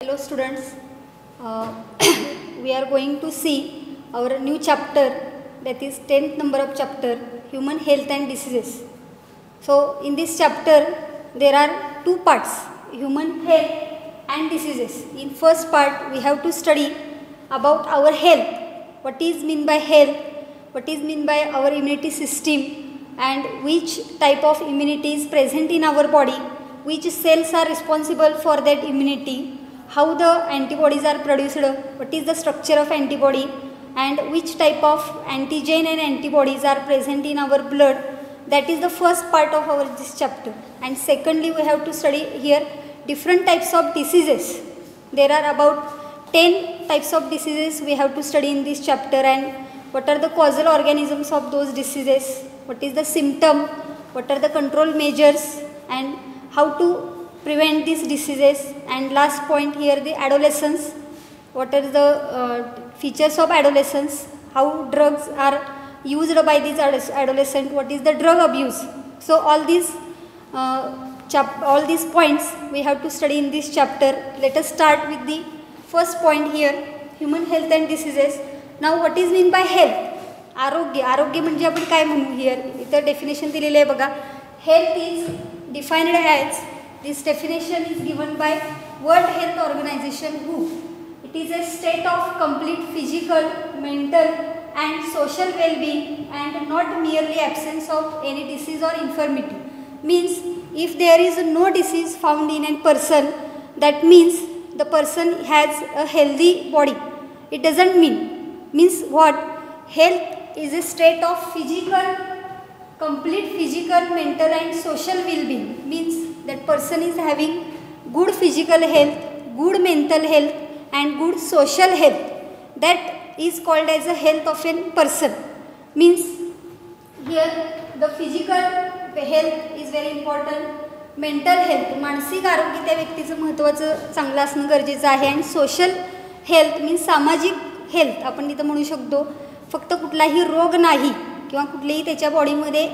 Hello students, uh, we are going to see our new chapter, that is 10th number of chapter, Human Health and Diseases. So in this chapter there are two parts, Human Health and Diseases. In first part we have to study about our health, what is mean by health, what is mean by our immunity system, and which type of immunity is present in our body, which cells are responsible for that immunity, how the antibodies are produced, what is the structure of antibody, and which type of antigen and antibodies are present in our blood. That is the first part of our this chapter. And secondly, we have to study here different types of diseases. There are about 10 types of diseases we have to study in this chapter, and what are the causal organisms of those diseases, what is the symptom, what are the control measures, and how to prevent these diseases. And last point here, the adolescence, what are the features of adolescence, how drugs are used by these adolescent, what is the drug abuse. So all these points we have to study in this chapter. Let us start with the first point here, human health and diseases. Now what is mean by health? आरोग्य, आरोग्य म्हणजे आपण काय म्हणू here, इथं definition दिलेले आहे बघा. Health is defined as, this definition is given by World Health Organization WHO. It is a state of complete physical, mental and social well-being and not merely absence of any disease or infirmity. Means if there is no disease found in a person, that means the person has a healthy body. It doesn't means what? Health is a state of complete physical, mental and social well-being. Means that person is having good physical health, good mental health and good social health. That is called as a health of a person. Means here the physical health is very important, mental health, मानसिक आरोग्य त्या व्यक्तीचं महत्त्वाचं चांगलं असणं गरजेचं आहे, आणि सोशल हेल्थ मीन्स सामाजिक हेल्थ आपण तिथं म्हणू शकतो. फक्त कुठलाही रोग नाही किंवा कुठलेही त्याच्या बॉडीमध्ये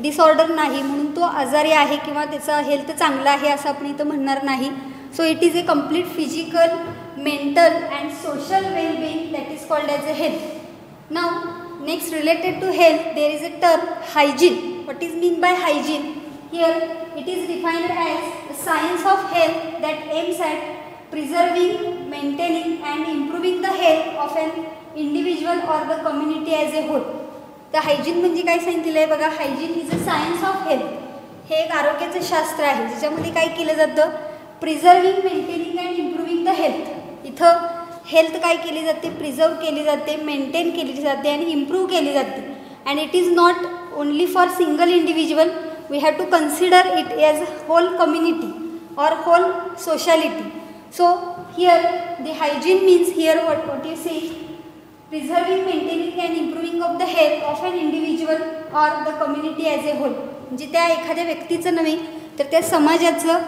डिसऑर्डर नाही म्हणून तो आजारी आहे किंवा त्याचा हेल्थ चांगला आहे असं आपण इथं म्हणणार नाही. So it is a complete physical, mental and social wellbeing, that is called as a health. Now next related to health there is a term hygiene. What is mean by hygiene? Here it is defined as a science of health that aims at preserving, maintaining and improving the health of an individual or the community as a whole. तर hygiene म्हणजे काय सांगितलेलं आहे बघा, hygiene is a science of health. हे एक आरोग्याचं शास्त्र आहे ज्याच्यामध्ये काय केलं जातं, preserving, maintaining and improving the health. इथं हेल्थ काय केली जाते, प्रिझर्व केली जाते, मेंटेन केली जाते आणि इम्प्रूव्ह केली जाते. And it is not only for single individual, we have to consider it as whole community or whole sociality. So here the hygiene means here what you say, preserving, maintaining and improving of the health of an individual or the community as a whole. म्हणजे त्या एखाद्या व्यक्तीचं नव्हे तर त्या समाजाचं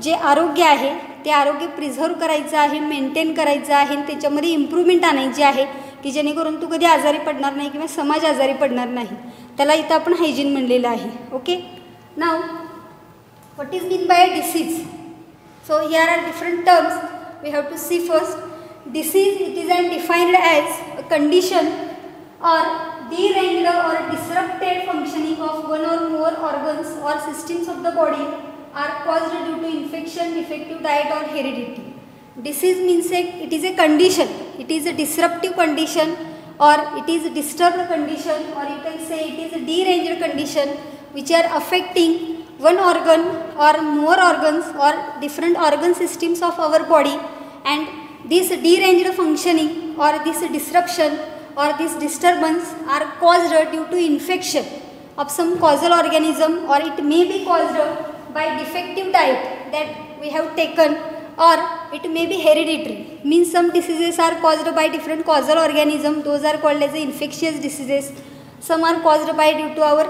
जे आरोग्य आहे ते आरोग्य प्रिझर्व करायचं आहे, मेंटेन करायचं आहे, त्याच्यामध्ये इम्प्रूव्हमेंट आणायची आहे की जेणेकरून तू कधी आजारी पडणार नाही किंवा समाज आजारी पडणार नाही. त्याला इथं आपण हायजीन म्हणलेलं आहे. Okay. Now what is mean by disease? So here are different terms we have to see. First, disease, it is defined as a condition or deranged or disrupted functioning of one or more organs or systems of the body are caused due to infection, defective diet or heredity. Disease means it is a condition, it is a disruptive condition or it is a disturbed condition, or you can say it is a deranged condition which are affecting one organ or more organs or different organ systems of our body, and this deranged functioning or this disruption or this disturbance are caused due to infection of some causal organism, or it may be caused by defective diet that we have taken, or it may be hereditary. Means some diseases are caused by different causal organism, those are called as infectious diseases. Some are caused by due to our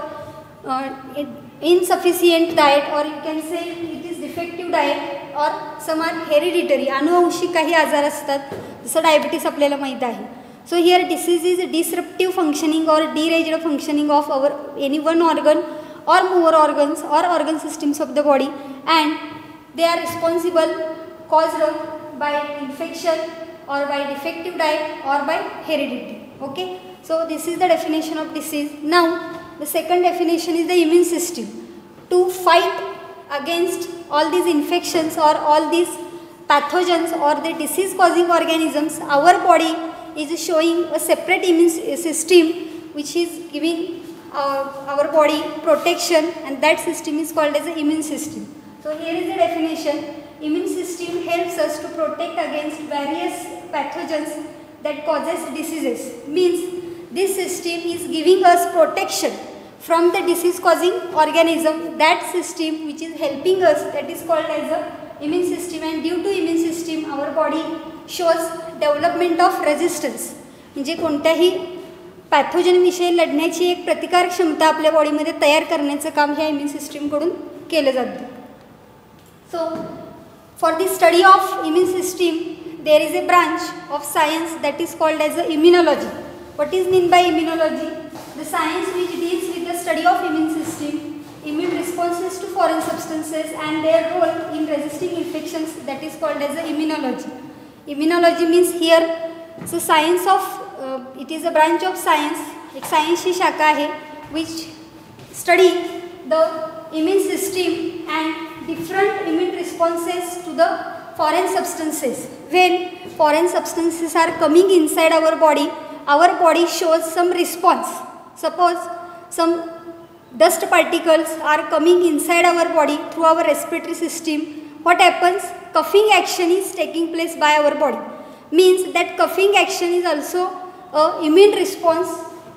insufficient diet, or you can say it is defective diet, और some are hereditary, अनुवंशिक काही आजार असतात जसं diabetes आपल्याला माहीत आहे. So here disease is disruptive functioning or deranged functioning of our any one organ or more organs or organ systems of the body, and they are responsible caused by infection or by defective diet or by heredity. Okay, so this is the definition of disease. Now the second definition is the immune system. To fight against all these infections or all these pathogens or the disease causing organisms, our body is showing a separate immune system which is giving our body protection, and that system is called as the immune system. So here is the definition. Immune system helps us to protect against various pathogens that causes diseases. Means this system is giving us protection from the disease causing organism. That system which is helping us, that is called as the immune system, and due to immune system our body shows development of resistance. म्हणजे कोणत्याही pathogen विषयी लढण्याची एक प्रतिकार क्षमता आपल्या बॉडीमध्ये तयार करण्याचं काम ह्या इम्युन सिस्टीमकडून केलं जातं. So for the study of immune system there is a branch of science that is called as immunology. What is mean by immunology? The science which deals with the study of immune system, immune responses to foreign substances and their role in resisting infections, that is called as immunology. Immunology means here so science of it is a branch of science, एक science ची शाखा आहे which study the immune system and different immune responses to the foreign substances. When foreign substances are coming inside our body shows some response. Suppose some dust particles are coming inside our body through our respiratory system. What happens? Coughing action is taking place by our body. Means that coughing action is also an immune response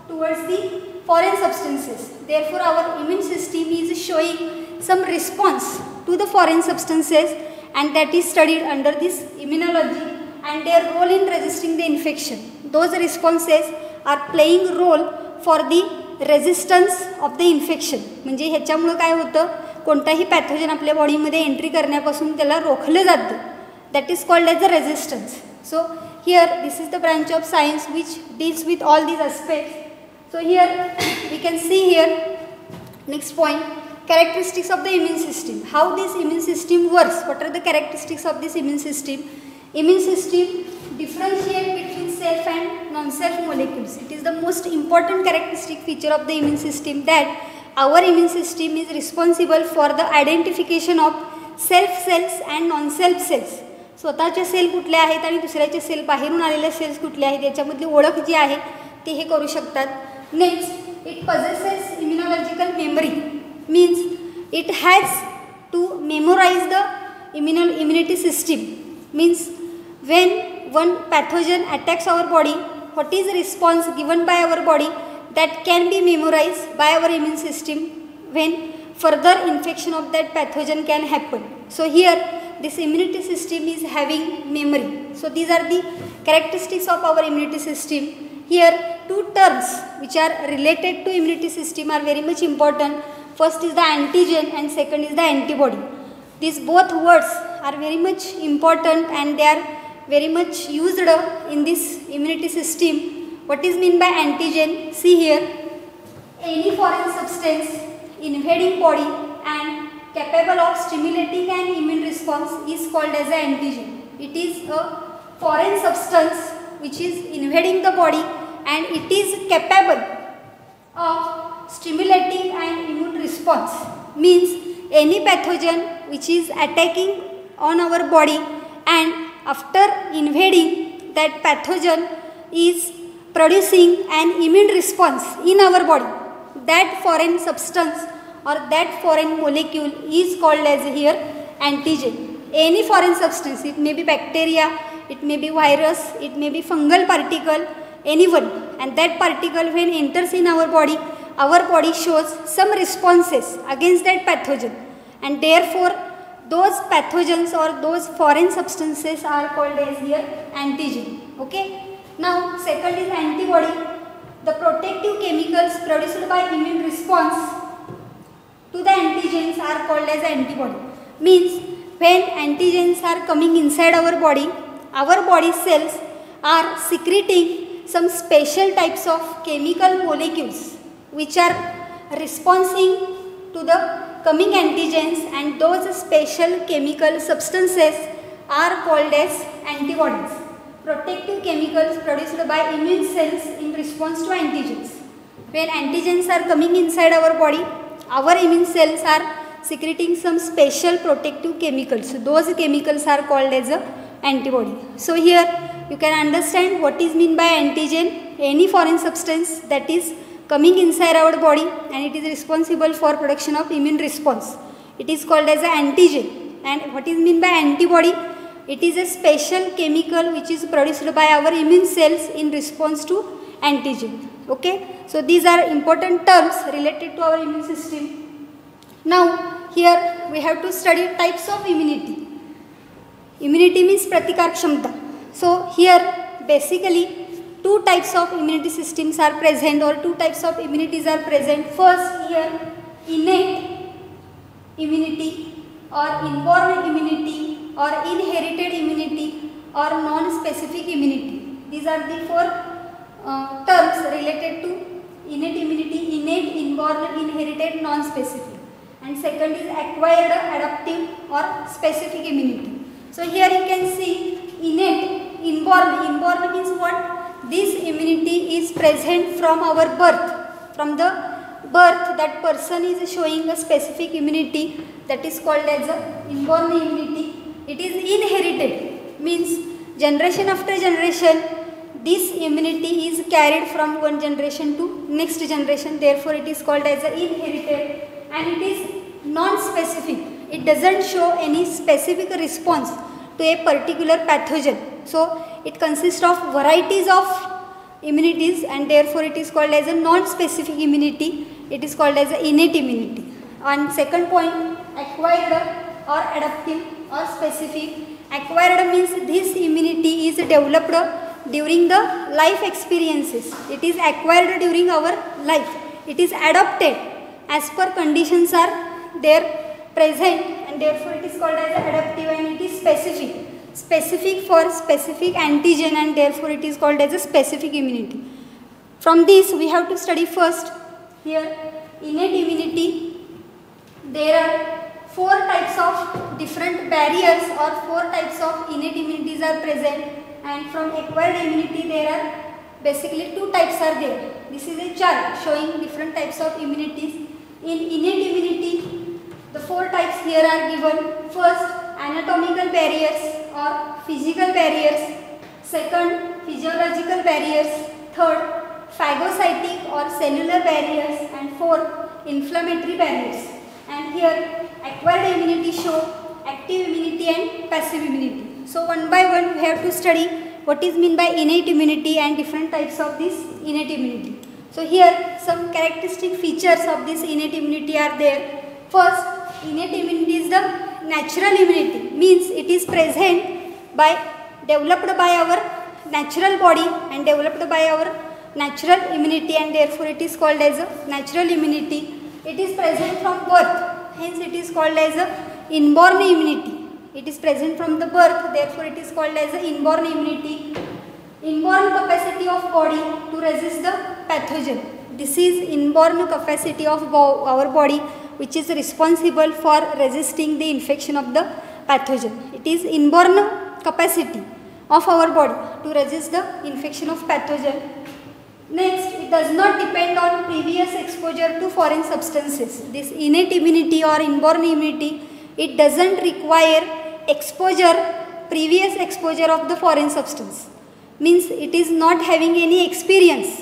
towards the foreign substances. Therefore, our immune system is showing some response to the foreign substances, and that is studied under this immunology and their role in resisting the infection. Those responses are playing role for the resistance of the infection. म्हणजे ह्याच्यामुळे काय होतं, कोणताही pathogen आपल्या बॉडीमध्ये entry करण्यापासून त्याला रोखलं जातं. That is called as the resistance. So here this is the branch of science which deals with all these aspects. So here we can see here next point, characteristics of the immune system. How this immune system works? What are the characteristics of this immune system? Immune system differentiate between self and non-self molecules. It is the most important characteristic feature of the immune system, that our immune system is responsible for the identification of self cells and non-self cells. स्वतःचे cell कुठले आहेत आणि दुसऱ्याचे cell बाहेरून आलेले sales कुठले आहेत याच्यामधली ओळख जी आहे ते हे करू शकतात. Next, it possesses immunological memory. Means it has to memorize the immunity system. Means when one pathogen attacks our body, what is the response given by our body that can be memorized by our immune system when further infection of that pathogen can happen. So here this immunity system is having memory. So these are the characteristics of our immunity system. Here two terms which are related to immunity system are very much important. First is the antigen and second is the antibody. These both words are very much important and they are very much used in this immunity system. What is mean by antigen? See here, any foreign substance invading body and capable of stimulating an immune response is called as an antigen. It is a foreign substance which is invading the body and it is capable of stimulating an immune response. Means any pathogen which is attacking on our body and after invading that pathogen is producing an immune response in our body. That foreign substance or that foreign molecule is called as here antigen. Any foreign substance, it may be bacteria, it may be virus, it may be fungal particle, anyone, and that particle when enters in our body shows some responses against that pathogen, and therefore those pathogens or those foreign substances are called as here antigen. Okay, now second is antibody. The protective chemicals produced by immune response to the antigens are called as antibody. Means when antigens are coming inside our body cells are secreting some special types of chemical molecules which are responding to the coming antigens, and those special chemical substances are called as antibodies, protective chemicals produced by immune cells in response to antigens. When antigens are coming inside our body, our immune cells are secreting some special protective chemicals. So those chemicals are called as a antibody. So here you can understand what is mean by antigen. Any foreign substance that is coming inside our body and it is responsible for production of immune response. It is called as an antigen. And what is mean by antibody? It is a special chemical which is produced by our immune cells in response to antigen. Okay, so these are important terms related to our immune system. Now here we have to study types of immunity. Immunity means pratikar kshamta. So here basically two types of immunity systems are present, or two types of immunities are present. First here innate immunity or inborn immunity or inherited immunity or non-specific immunity. These are the four terms related to innate immunity: innate, inborn, inherited, non-specific. And second is acquired, adaptive or specific immunity. So here you can see innate, inborn. Inborn means what? This immunity is present from our birth. From the birth that person is showing a specific immunity, that is called as a inborn immunity. It is inherited, means generation after generation this immunity is carried from one generation to next generation. Therefore it is called as a inherited. And it is non-specific. It doesn't show any specific response to a particular pathogen. So it consists of varieties of immunities and therefore it is called as a non-specific immunity. It is called as a innate immunity. And second point, acquired or adaptive or specific. Acquired means this immunity is developed during the life experiences. It is acquired during our life. It is adopted as per conditions are there present and therefore it is called as adaptive. And it is specific. Specific for specific antigen and therefore it is called as a specific immunity. From this we have to study first here innate immunity. There are four types of different barriers or four types of innate immunities are present, and from acquired immunity there are basically two types are there. This is a chart showing different types of immunities. In innate immunity the four types here are given. First, anatomical barriers or physical barriers. Second, physiological barriers. Third, phagocytic or cellular barriers. And fourth, inflammatory barriers. And here acquired immunity show active immunity and passive immunity. So one by one we have to study what is mean by innate immunity and different types of this innate immunity. So here some characteristic features of this innate immunity are there. First, innate immunity is the natural immunity, means it is present by developed by our natural body and developed by our natural immunity and therefore it is called as a natural immunity. It is present from birth, hence it is called as a inborn immunity. It is present from the birth, therefore it is called as a inborn immunity. Inborn capacity of body to resist the pathogen. This is inborn capacity of our body which is responsible for resisting the infection of the pathogen. It is inborn capacity of our body to resist the infection of pathogen. Next, it does not depend on previous exposure to foreign substances. This innate immunity or inborn immunity, it doesn't require exposure, previous exposure of the foreign substance. Means it is not having any experience.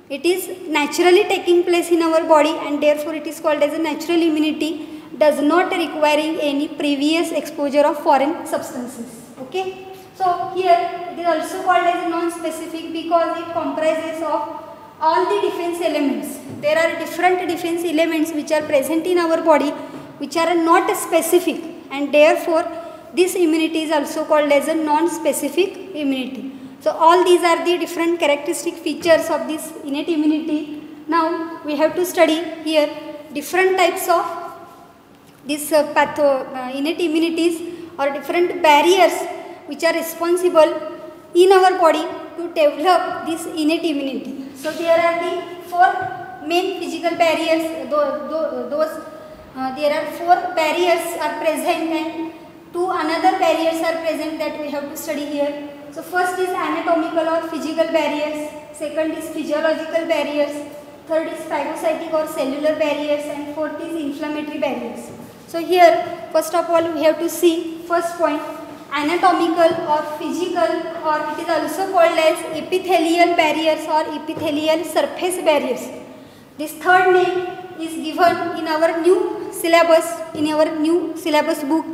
It is naturally taking place in our body and therefore it is called as a natural immunity, does not requiring any previous exposure of foreign substances. Okay. So here it is also called as non-specific because it comprises of all the defense elements. There are different defense elements which are present in our body which are not specific and therefore this immunity is also called as a non-specific immunity. So all these are the different characteristic features of this innate immunity. Now we have to study here different types of this innate immunities or different barriers which are responsible in our body to develop this innate immunity. So there are the four main physical barriers. There are four barriers are present and two another barriers are present that we have to study here. So first is anatomical or physical barriers, second is physiological barriers, third is phagocytic or cellular barriers, and fourth is inflammatory barriers. So here first of all we have to see first point, anatomical or physical, or it is also called as epithelial barriers or epithelial surface barriers. This third name is given in our new syllabus book.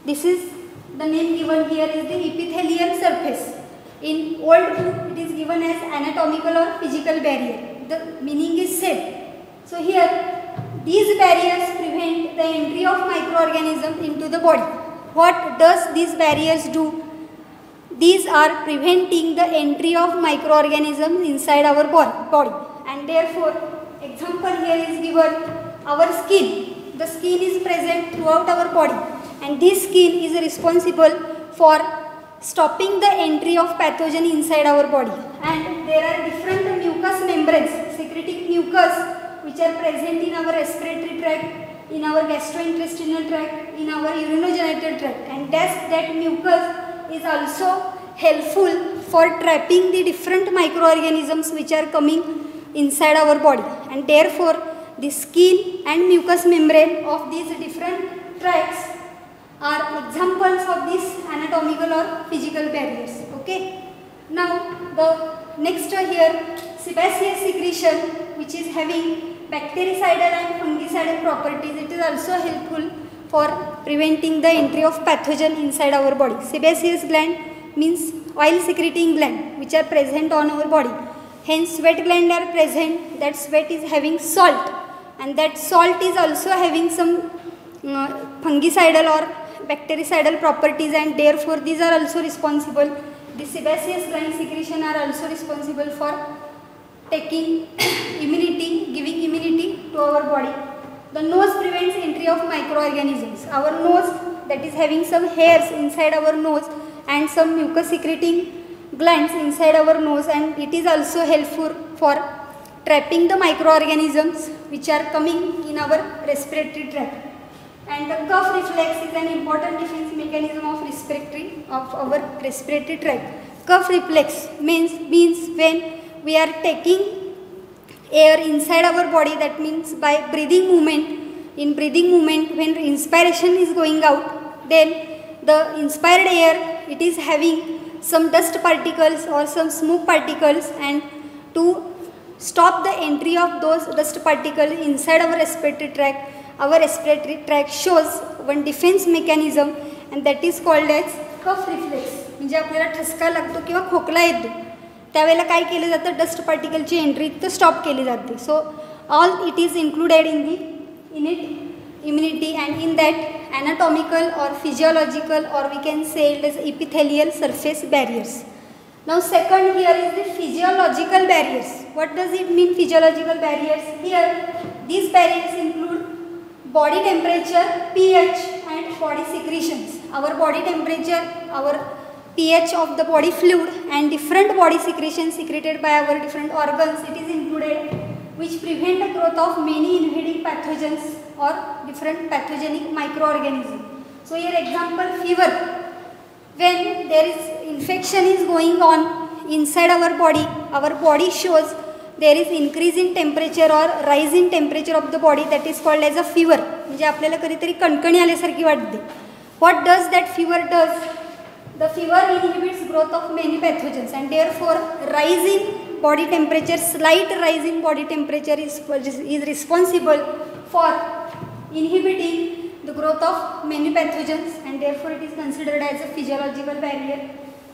This is the name given here is the epithelial surface. In old book it is given as anatomical or physical barrier. The meaning is same. So here these barriers prevent the entry of microorganisms into the body. What does these barriers do? These are preventing the entry of microorganisms inside our body, and therefore example here is given our skin. The skin is present throughout our body, and this skin is responsible for stopping the entry of pathogen inside our body. And there are different mucous membranes, secreting mucus, which are present in our respiratory tract, in our gastrointestinal tract, in our urinogenital tract, and that mucus is also helpful for trapping the different microorganisms which are coming inside our body, and therefore the skin and mucous membrane of these different tracts are examples of these anatomical or physical barriers. Okay. Now the next here, sebaceous secretion, which is having bactericidal and fungicidal properties. It is also helpful for preventing the entry of pathogen inside our body. Sebaceous gland means oil secreting gland which are present on our body. Hence sweat gland are present. That sweat is having salt, and that salt is also having some fungicidal or bactericidal properties, and therefore these are also responsible. The sebaceous gland secretion are also responsible for taking immunity, giving immunity to our body. The nose prevents entry of microorganisms. Our nose, that is having some hairs inside our nose and some mucus secreting glands inside our nose, and it is also helpful for trapping the microorganisms which are coming in our respiratory tract. And the cough reflex is an important defense mechanism of our respiratory tract. Cough reflex means when we are taking air inside our body, that means by breathing movement. In breathing movement, when inspiration is going out, then the inspired air, it is having some dust particles or some smoke particles, and to stop the entry of those dust particles inside our respiratory tract shows one defense mechanism, and that is called as cough reflex. म्हणजे आपल्याला ठसका लागतो किंवा खोकला येतो त्यावेळेला काय केलं जातं, डस्ट पार्टिकलची एंट्री तर स्टॉप केली जाते. So all it is included in the init immunity, and in that anatomical or physiological, or we can say it as epithelial surface barriers. Now second here is the physiological barriers. What does it mean, physiological barriers? Here these barriers include body temperature, pH and body secretions. Our body temperature, our pH of the body fluid and different body secretions secreted by our different organs, it is included, which prevent the growth of many invading pathogens or different pathogenic microorganisms. So here example, fever. When there is infection is going on inside our body shows there is increase in temperature or rise in temperature of the body, that is called as a fever. म्हणजे आपल्याला कधीतरी कणकणी आल्यासारखी वाटते. What does that fever does? The fever inhibits growth of many pathogens, and therefore rise in body temperature, slight rise in body temperature is responsible for inhibiting the growth of many pathogens, and therefore it is considered as a physiological barrier.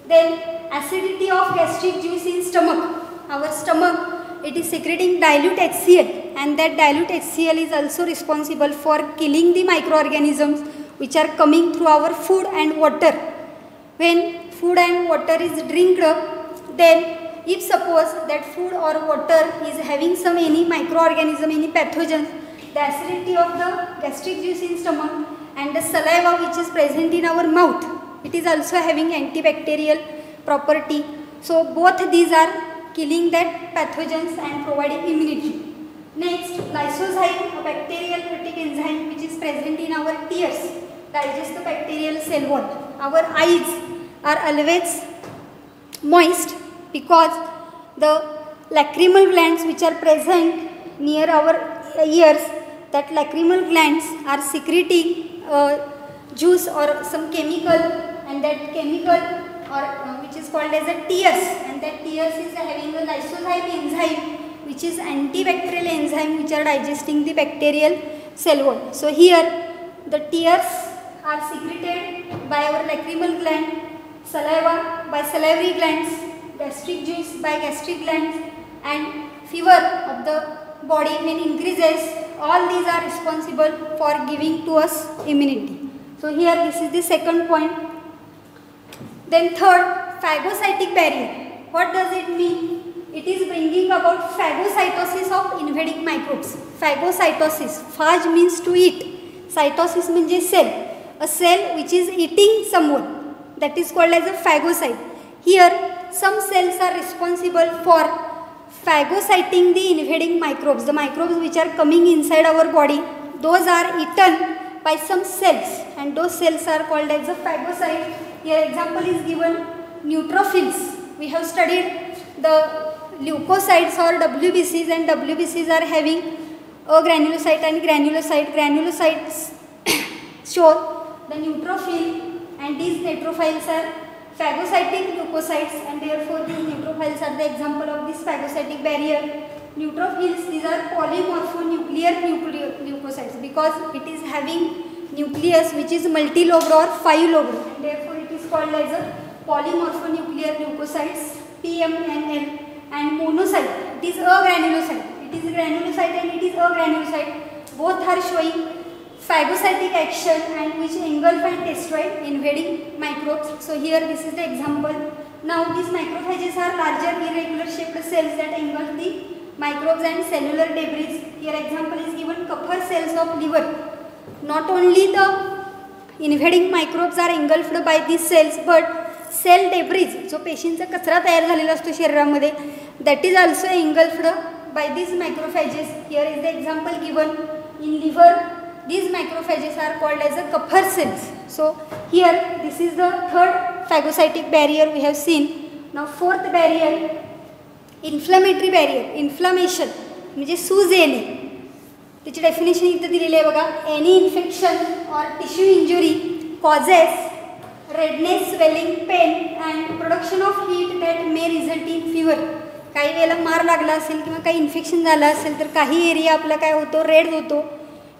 Then acidity of gastric juice in stomach. Our stomach, it is secreting dilute HCl, and that dilute HCl is also responsible for killing the microorganisms which are coming through our food and water. When food and water is drinked, then if suppose that food or water is having some any microorganism, any pathogen, the acidity of the gastric juice in stomach and the saliva which is present in our mouth, it is also having antibacterial property. So both these are killing that pathogens and providing immunity. Next, lysozyme, a bacterial phytic enzyme which is present in our tears. digest the bacterial cell wall. Our eyes are always moist because the lacrimal glands which are present near our ears, that lacrimal glands are secreting juice or some chemical, and that chemical or which is called as a tears, and that tears is having a lysozyme enzyme which is antibacterial enzyme which are digesting the bacterial cell wall. So here the tears are secreted by our lacrimal gland, saliva by salivary glands, gastric juice by gastric glands, and fever of the body when increases. All these are responsible for giving to us immunity. So here this is the second point. Then third, phagocytic barrier. What does it mean? It is bringing about phagocytosis of invading microbes. Phagocytosis. Phage means to eat. Cytosis means cell. A cell which is eating someone. That is called as a phagocyte. Here some cells are responsible for phagocyting the invading microbes. The microbes which are coming inside our body, those are eaten by some cells, and those cells are called as a phagocyte. Here example is given, neutrophils. We have studied the leukocytes or WBCs, and WBCs are having a granulocyte and granulocyte. Granulocytes show the neutrophil, and these neutrophils are phagocytic leukocytes, and therefore these neutrophils are the example of this phagocytic barrier. Neutrophils, these are polymorphonuclear leukocytes because it is having nucleus which is multilobed or 5-lobed, and therefore it is called as a polymorphonuclear leukocytes, PMNL. And monocyte, it is a granulocyte. It is a granulocyte and it is a granulocyte. Both are showing phagocytic action and which engulf and destroy invading microbes. So here this is the example. Now these macrophages are larger irregular shaped cells that engulf the microbes and cellular debris. Here example is given, Kupffer cells of liver. Not only the invading microbes are engulfed by these cells, but cell debris जो पेशींचा कचरा तयार झालेला असतो शरीरामध्ये, that is also engulfed by these macrophages. Here is the example given in liver. These macrophages are called as a Kupffer cells. So here this is the third phagocytic barrier we have seen. Now fourth barrier, inflammatory barrier. Inflammation म्हणजे सूज येणे. त्याची definition इथे दिलेली आहे बघा. Any infection or tissue injury causes redness, swelling, pain and production of heat that may result in fever. काही वेळेला मार लागला असेल किंवा काही इन्फेक्शन झालं असेल तर काही एरिया आपला काय होतो, रेड होतो.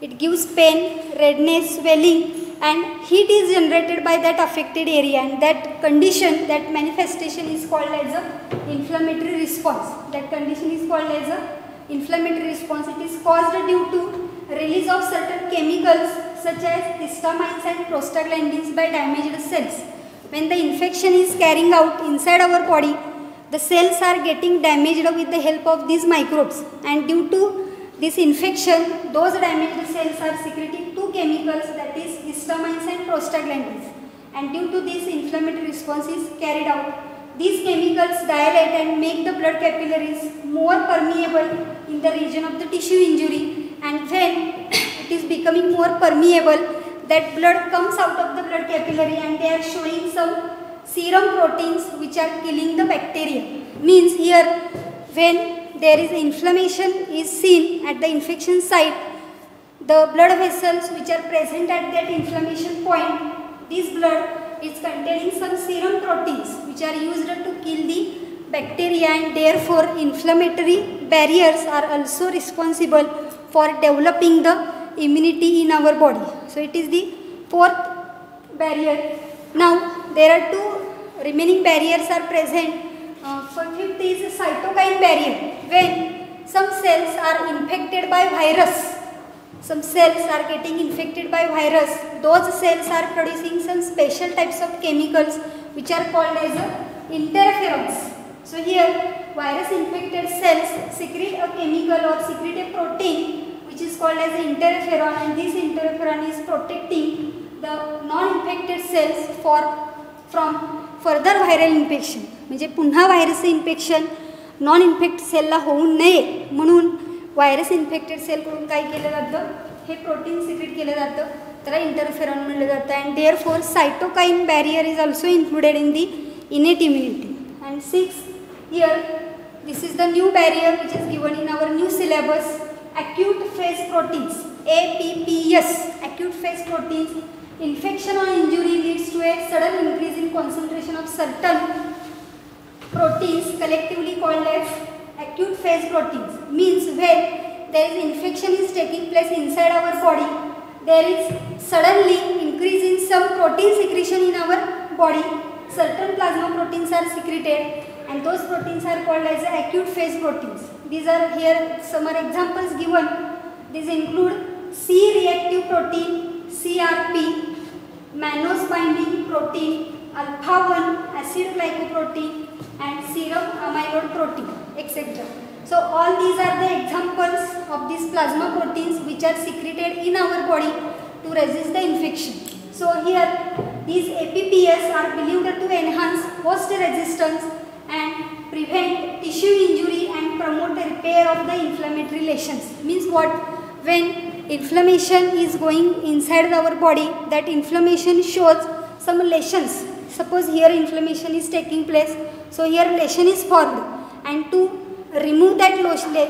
It gives pain, redness, swelling and heat is generated by that affected area, and that condition, that manifestation is called as a inflammatory response. That condition is called as a inflammatory response. It is caused due to release of certain chemicals such as histamines and prostaglandins by damaged cells. When the infection is carrying out inside our body, the cells are getting damaged with the help of these microbes, and due to this infection, those damaged cells are secreting two chemicals, that is histamines and prostaglandins, and due to this inflammatory response is carried out. These chemicals dilate and make the blood capillaries more permeable in the region of the tissue injury, and when it is becoming more permeable, that blood comes out of the blood capillary and they are showing some serum proteins which are killing the bacteria. Means here when there is inflammation is seen at the infection site, the blood vessels which are present at that inflammation point, this blood is containing some serum proteins which are used to kill the bacteria, and therefore inflammatory barriers are also responsible for developing the immunity in our body. So it is the fourth barrier. Now there are two remaining barriers are present. Fifth is cytokine barrier. When some cells are infected by virus, some cells are getting infected by virus, those cells are producing some special types of chemicals which are called as interferons. So here virus infected cells secrete a chemical or secrete a protein which is called as interferon, and this interferon is protecting the non-infected cells from further viral infection. म्हणजे पुन्हा virus infection non infect सेलला होऊ नये म्हणून virus infected सेलकडून काय केलं जातं, हे protein secrete केलं जातं. त्याला इंटरफेरॉन म्हणलं जातं. And therefore cytokine barrier is also included in the innate immunity. And 6 here this is the new barrier which is given in our new syllabus, acute phase proteins, APPS. Acute phase proteins, infection or injury leads to a sudden increase in concentration of certain proteins collectively called as acute phase proteins. Means when there is infection is taking place inside our body, there is suddenly increase in some protein secretion in our body. Certain plasma proteins are secreted and those proteins are called as acute phase proteins. These are here some are examples given. These include C-reactive protein, CRP, mannose binding protein, alpha-1 acid glycoprotein and serum amyloid protein, etc. So all these are the examples of these plasma proteins which are secreted in our body to resist the infection. So here these APPS are believed to enhance host resistance and prevent tissue injury and promote repair of the inflammatory lesions. Means what? When inflammation is going inside our body, that inflammation shows some lesions. Suppose here inflammation is taking place, so here lesion is formed, and to remove that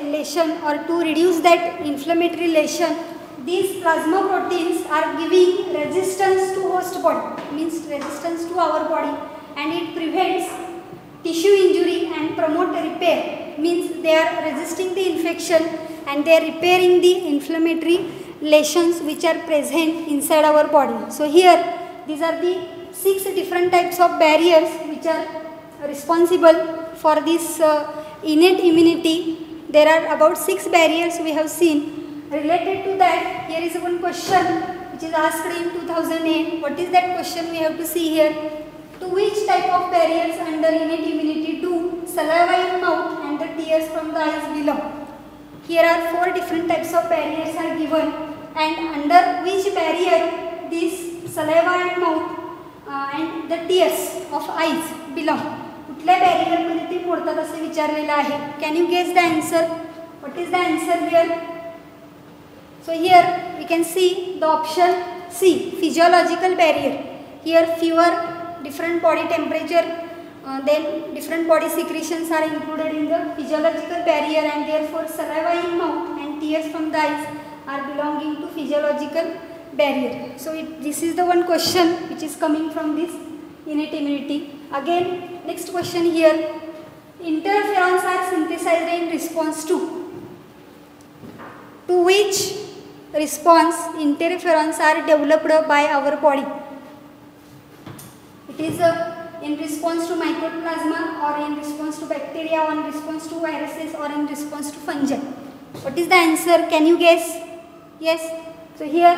lesion or to reduce that inflammatory lesion, these plasma proteins are giving resistance to host body, means resistance to our body, and it prevents tissue injury and promote repair. Means they are resisting the infection and they are repairing the inflammatory lesions which are present inside our body. So here these are the 6 different types of barriers which are responsible for this innate immunity. There are about 6 barriers we have seen. Related to that, here is one question which is asked in 2008. What is that question? We have to see here. To which type of barriers under innate immunity do saliva in mouth and the tears from the eyes belong? Here are 4 different types of barriers are given, and under which barrier these saliva and mouth and the tears of eyes belong. कुठल्या barrier मध्ये ते मोडतात असे विचारलेलं आहे. Can you guess the answer? What is the answer here? So here we can see the option C, physiological barrier. Here fever, different body temperature, then different body secretions are included in the physiological barrier, and therefore saliva in mouth and tears from the eyes are belonging to physiological barrier. So this is the one question which is coming from this innate immunity. Again, next question here. Interferons are synthesized in response to which response interferons are developed by our body? It is in response to mycoplasma, or in response to bacteria, or in response to viruses, or in response to fungi. What is the answer? Can you guess? Yes. So here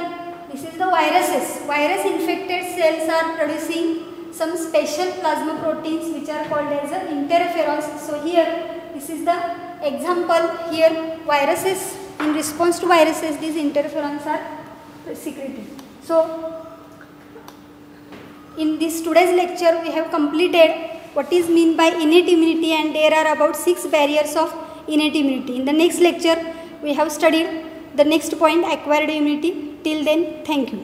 this is the viruses. Virus infected cells are producing some special plasma proteins which are called as interferons. So here this is the example. Here viruses, in response to viruses, these interferons are secreted. So in this today's lecture we have completed what is meant by innate immunity, and there are about 6 barriers of innate immunity. In the next lecture we have studied the next point, acquired immunity. Till then, thank you.